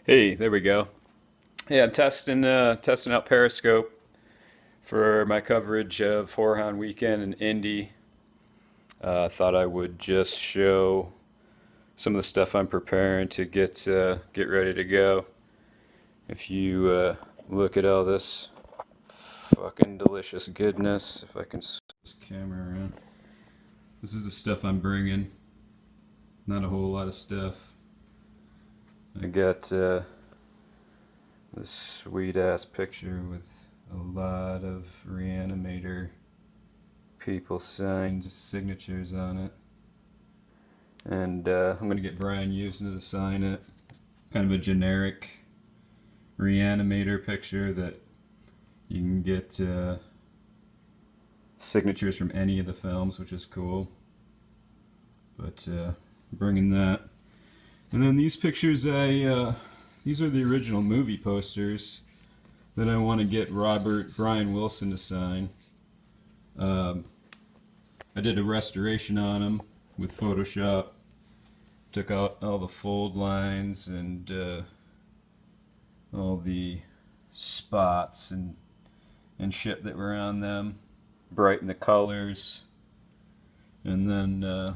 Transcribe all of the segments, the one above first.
Hey, there we go. Yeah, I'm testing out Periscope for my coverage of Horrorhound Weekend in Indy. Thought I would just show some of the stuff I'm preparing to get ready to go. If you look at all this fucking delicious goodness, if I can switch this camera around, this is the stuff I'm bringing. Not a whole lot of stuff. I got this sweet ass picture with a lot of Reanimator people signed signatures on it. And I'm going to get Brian Usna to sign it. Kind of a generic Reanimator picture that you can get signatures from any of the films, which is cool. But bringing that. And then these pictures, these are the original movie posters that I want to get Brian Wilson to sign. I did a restoration on them with Photoshop. Took out all the fold lines and all the spots and shit that were on them. Brightened the colors. And then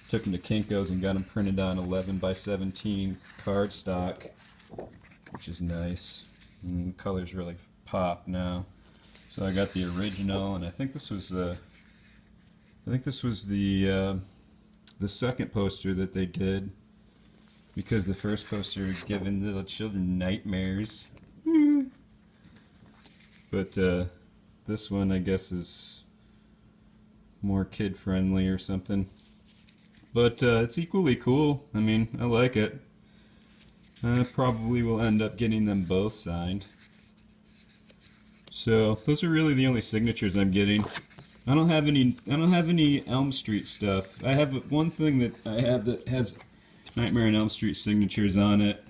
took them to Kinko's and got them printed on 11 by 17 cardstock, which is nice. And the colors really pop now. So I got the original, and I think this was the the second poster that they did, because the first poster was giving little children nightmares. But this one, I guess, is more kid friendly or something. But it's equally cool. I mean, I like it. I probably will end up getting them both signed. So those are really the only signatures I'm getting. I don't have any Elm Street stuff. I have one thing that I have that has Nightmare on Elm Street signatures on it.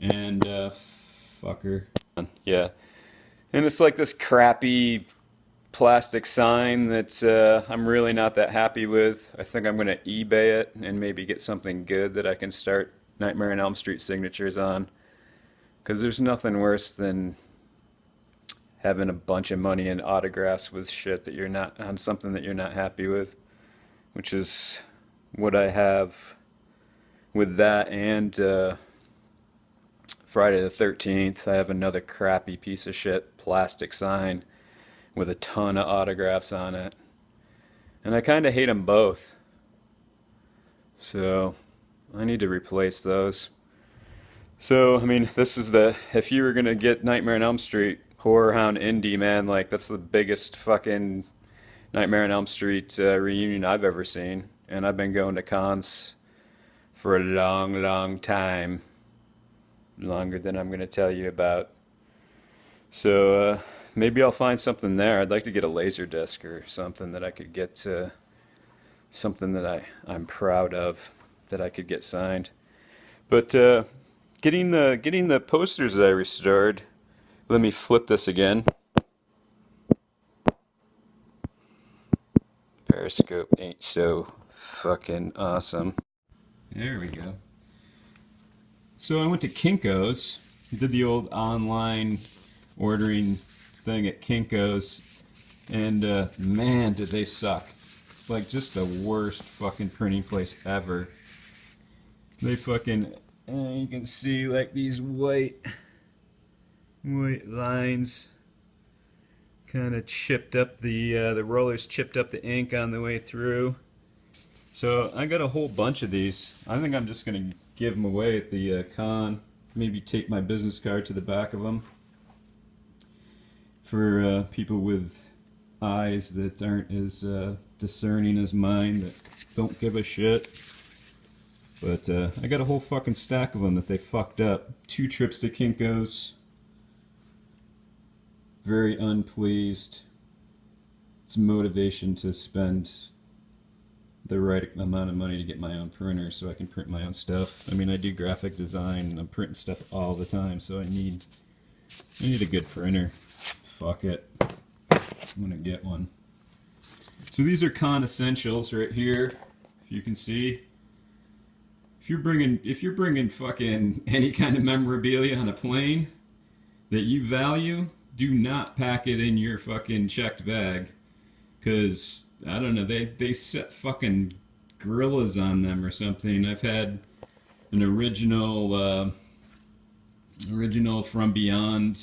And fucker. Yeah. And it's like this crappy plastic sign that I'm really not that happy with. I think I'm going to eBay it and maybe get something good that I can start Nightmare on Elm Street signatures on. Because there's nothing worse than having a bunch of money and autographs with shit that you're not on, something that you're not happy with, which is what I have with that. And Friday the 13th, I have another crappy piece of shit plastic sign with a ton of autographs on it. And I kind of hate them both. So I need to replace those. So, I mean, this is if you were going to get Nightmare on Elm Street, Horrorhound Indie, man, like, that's the biggest fucking Nightmare on Elm Street reunion I've ever seen. And I've been going to cons for a long, long time. Longer than I'm going to tell you about. So, maybe I'll find something there. I'd like to get a laser disc or something that I could get something that I'm proud of that I could get signed. But getting the posters that I restored. Let me flip this again. Periscope ain't so fucking awesome. There we go. So I went to Kinko's, did the old online ordering thing at Kinko's, and man, did they suck. Like, just the worst fucking printing place ever. They fucking, you can see like these white lines kind of chipped up the rollers chipped up the ink on the way through. So I got a whole bunch of these. I think I'm just gonna give them away at the con. Maybe take my business card to the back of them for people with eyes that aren't as discerning as mine, that don't give a shit. But I got a whole fucking stack of them that they fucked up. 2 trips to Kinko's. Very unpleased. It's motivation to spend the right amount of money to get my own printer so I can print my own stuff. I mean, I do graphic design and I'm printing stuff all the time, so I need a good printer. Fuck it. I'm gonna get one. So these are con essentials right here, if you can see. if you're bringing fucking any kind of memorabilia on a plane that you value, do not pack it in your fucking checked bag, because I don't know, they set fucking gorillas on them or something. I've had an original From Beyond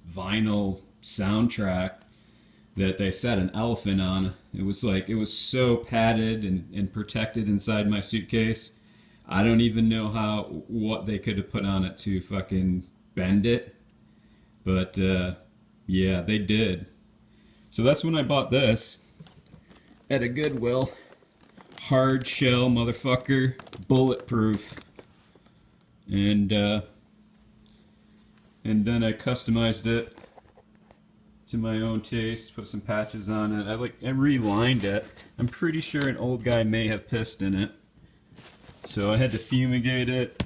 vinyl soundtrack that they set an elephant on. It was so padded and protected inside my suitcase. I don't even know what they could have put on it to fucking bend it. But yeah, they did. So that's when I bought this at a Goodwill. Hard shell motherfucker, bulletproof. And then I customized it to my own taste, put some patches on it. I relined it. I'm pretty sure an old guy may have pissed in it. So I had to fumigate it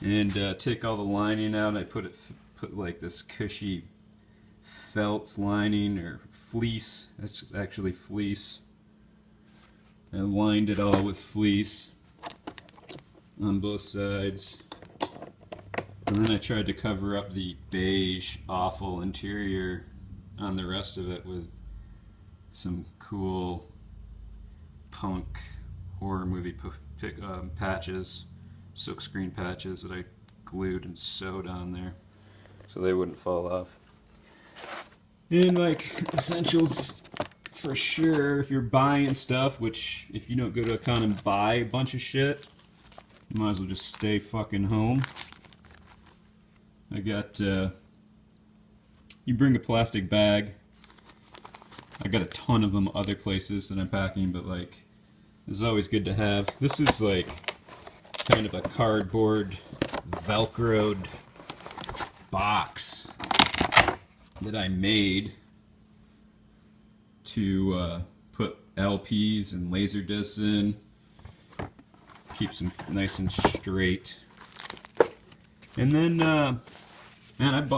and take all the lining out. I put like this cushy felt lining or fleece. That's just actually fleece. I lined it all with fleece on both sides. And then I tried to cover up the beige, awful interior on the rest of it with some cool punk horror movie patches, silkscreen patches that I glued and sewed on there so they wouldn't fall off. And like essentials for sure, if you're buying stuff, which if you don't go to a con and buy a bunch of shit, you might as well just stay fucking home. I got, you bring a plastic bag. I got a ton of them other places that I'm packing, but like, this is always good to have. This is like kind of a cardboard, velcroed box that I made to put LPs and laser discs in. Keeps them nice and straight. And then, man,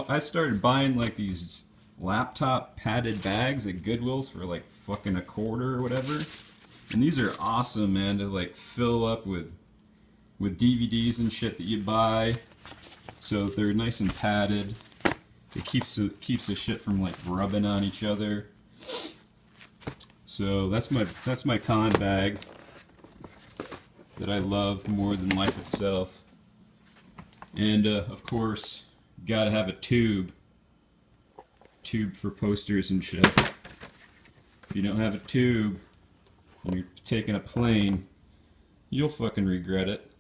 I started buying like these laptop padded bags at Goodwill's for like fucking $1 or whatever. And these are awesome, man, to like fill up with DVDs and shit that you buy. So they're nice and padded. It keeps the shit from like rubbing on each other. So that's my con bag that I love more than life itself. And of course, gotta have a tube for posters and shit. If you don't have a tube and you're taking a plane, you'll fucking regret it.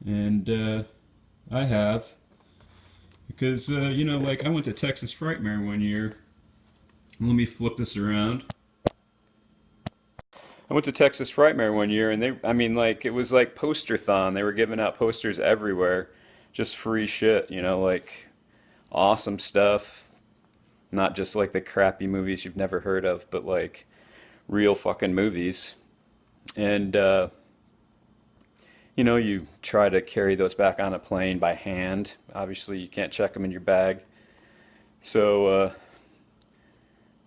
And I have, because you know, like I went to Texas Frightmare one year. Let me flip this around. I went to Texas Frightmare one year, and it was like poster-thon. They were giving out posters everywhere, just free shit, you know, like awesome stuff. Not just like the crappy movies you've never heard of, but like real fucking movies. And, you know, you try to carry those back on a plane by hand. Obviously, you can't check them in your bag. So,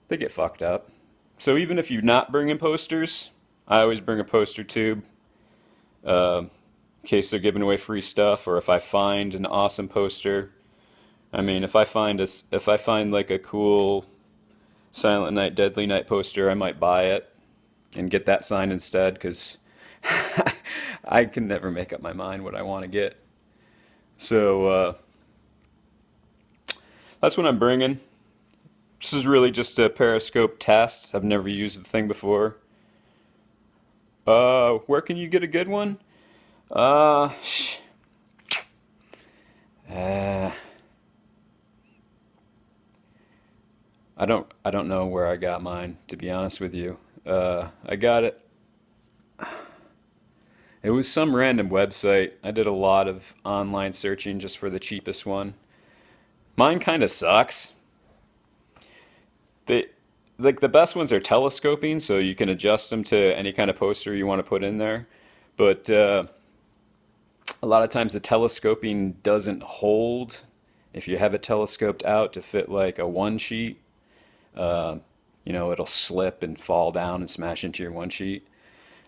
they get fucked up. So even if you're not bringing posters, I always bring a poster tube in case they're giving away free stuff, or if I find an awesome poster. I mean, if I find like a cool Silent Night, Deadly Night poster, I might buy it and get that signed instead, because I can never make up my mind what I want to get. So that's what I'm bringing. This is really just a Periscope test. I've never used the thing before. Where can you get a good one? I don't know where I got mine, to be honest with you. I got it. It was some random website. I did a lot of online searching just for the cheapest one. Mine kind of sucks. The best ones are telescoping, so you can adjust them to any kind of poster you want to put in there. But a lot of times the telescoping doesn't hold if you have it telescoped out to fit like a one sheet. You know, it'll slip and fall down and smash into your one sheet.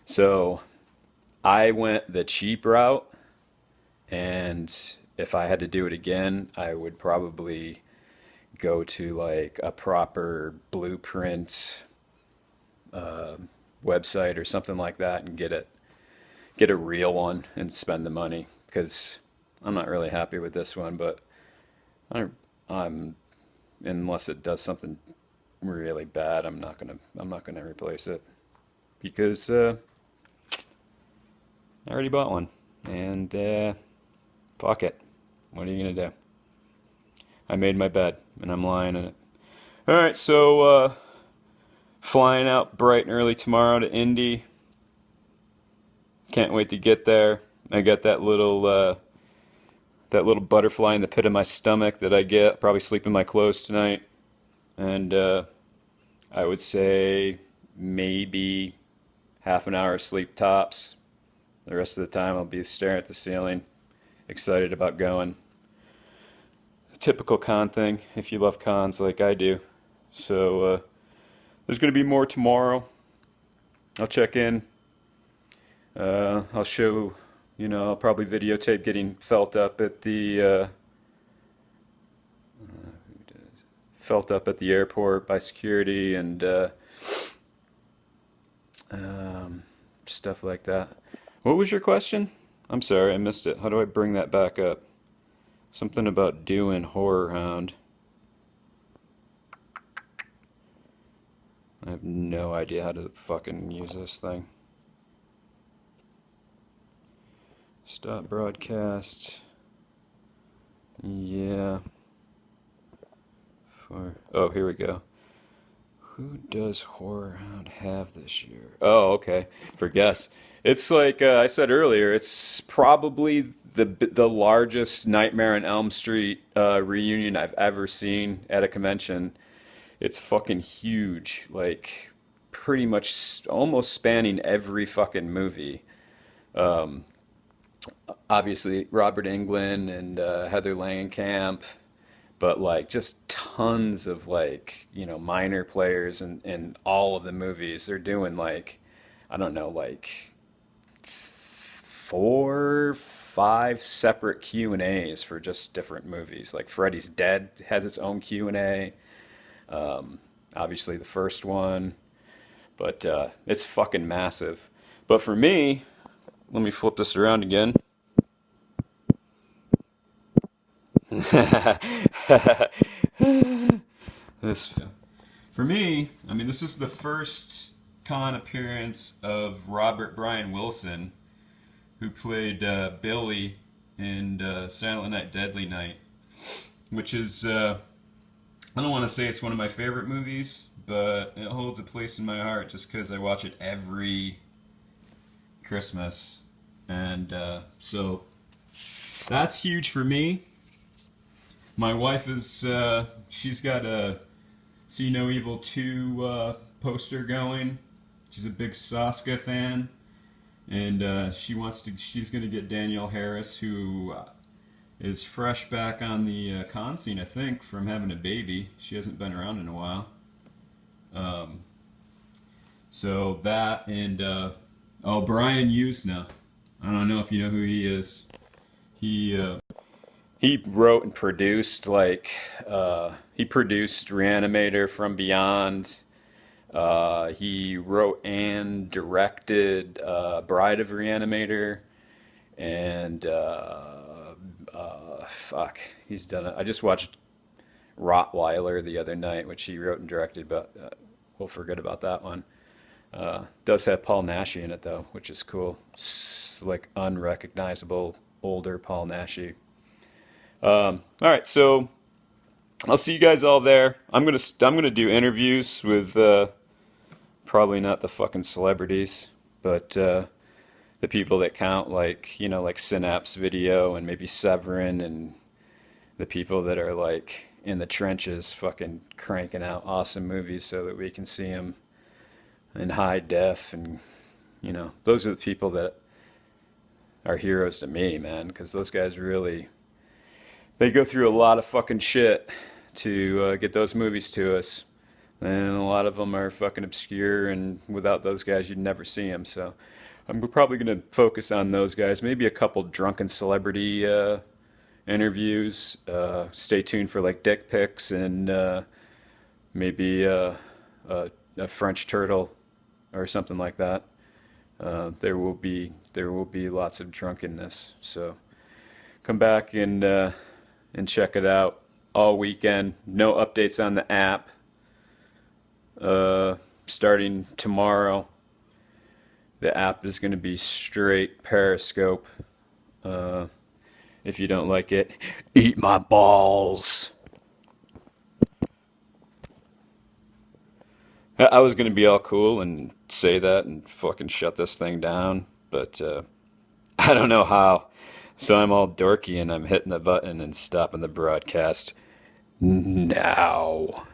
So I went the cheap route, and if I had to do it again, I would probably go to like a proper blueprint website or something like that and get a real one and spend the money because I'm not really happy with this one, but I'm unless it does something really bad, I'm not gonna replace it because I already bought one and fuck it. What are you gonna do? I made my bed and I'm lying in it. All right, so flying out bright and early tomorrow to Indy. Can't wait to get there. I got that little butterfly in the pit of my stomach that I get. Probably sleep in my clothes tonight, and I would say maybe half an hour of sleep tops. The rest of the time I'll be staring at the ceiling, excited about going. A typical con thing if you love cons like I do. So there's going to be more tomorrow. I'll check in. I'll show, I'll probably videotape getting felt up at the airport by security and stuff like that. What was your question? I'm sorry, I missed it. How do I bring that back up? Something about doing Horrorhound. I have no idea how to fucking use this thing. Stop broadcast. Yeah. Oh, here we go. Who does Horrorhound have this year? Oh, okay. For guess. It's like I said earlier, it's probably the largest Nightmare on Elm Street reunion I've ever seen at a convention. It's fucking huge. Like, pretty much almost spanning every fucking movie. Obviously Robert Englund and Heather Langenkamp, but like just tons of like minor players in all of the movies. They're doing like I don't know like 4, 5 separate Q&As for just different movies. Like Freddy's Dead has its own Q&A. Obviously the first one, but it's fucking massive. But for me, let me flip this around again. This, for me, I mean, this is the first con appearance of Robert Brian Wilson, who played Billy in Silent Night, Deadly Night, which is, I don't want to say it's one of my favorite movies, but it holds a place in my heart just because I watch it every Christmas. And so that's huge for me. My wife is, she's got a See No Evil 2 poster going. She's a big Saska fan. And she's going to get Danielle Harris, who is fresh back on the con scene, I think, from having a baby. She hasn't been around in a while. So that and, oh, Brian Usna. I don't know if you know who he is. He wrote and produced he produced Reanimator from Beyond. He wrote and directed Bride of Reanimator, and fuck, he's done it. I just watched Rottweiler the other night, which he wrote and directed, but we'll forget about that one. Does have Paul Naschy in it though, which is cool. It's like unrecognizable older Paul Naschy. All right, so I'll see you guys all there. I'm gonna do interviews with probably not the fucking celebrities, but the people that count, like like Synapse Video and maybe Severin, and the people that are like in the trenches, fucking cranking out awesome movies so that we can see them in high def, and those are the people that are heroes to me, man, because those guys really. They go through a lot of fucking shit to get those movies to us. And a lot of them are fucking obscure, and without those guys, you'd never see them. So, I'm probably going to focus on those guys. Maybe a couple drunken celebrity interviews. Stay tuned for like dick pics and maybe a French turtle or something like that. There will be lots of drunkenness. So come back and check it out all weekend. No updates on the app. Starting tomorrow, the app is going to be straight Periscope. If you don't like it, eat my balls. I was going to be all cool and say that and fucking shut this thing down, but I don't know how. So I'm all dorky and I'm hitting the button and stopping the broadcast now.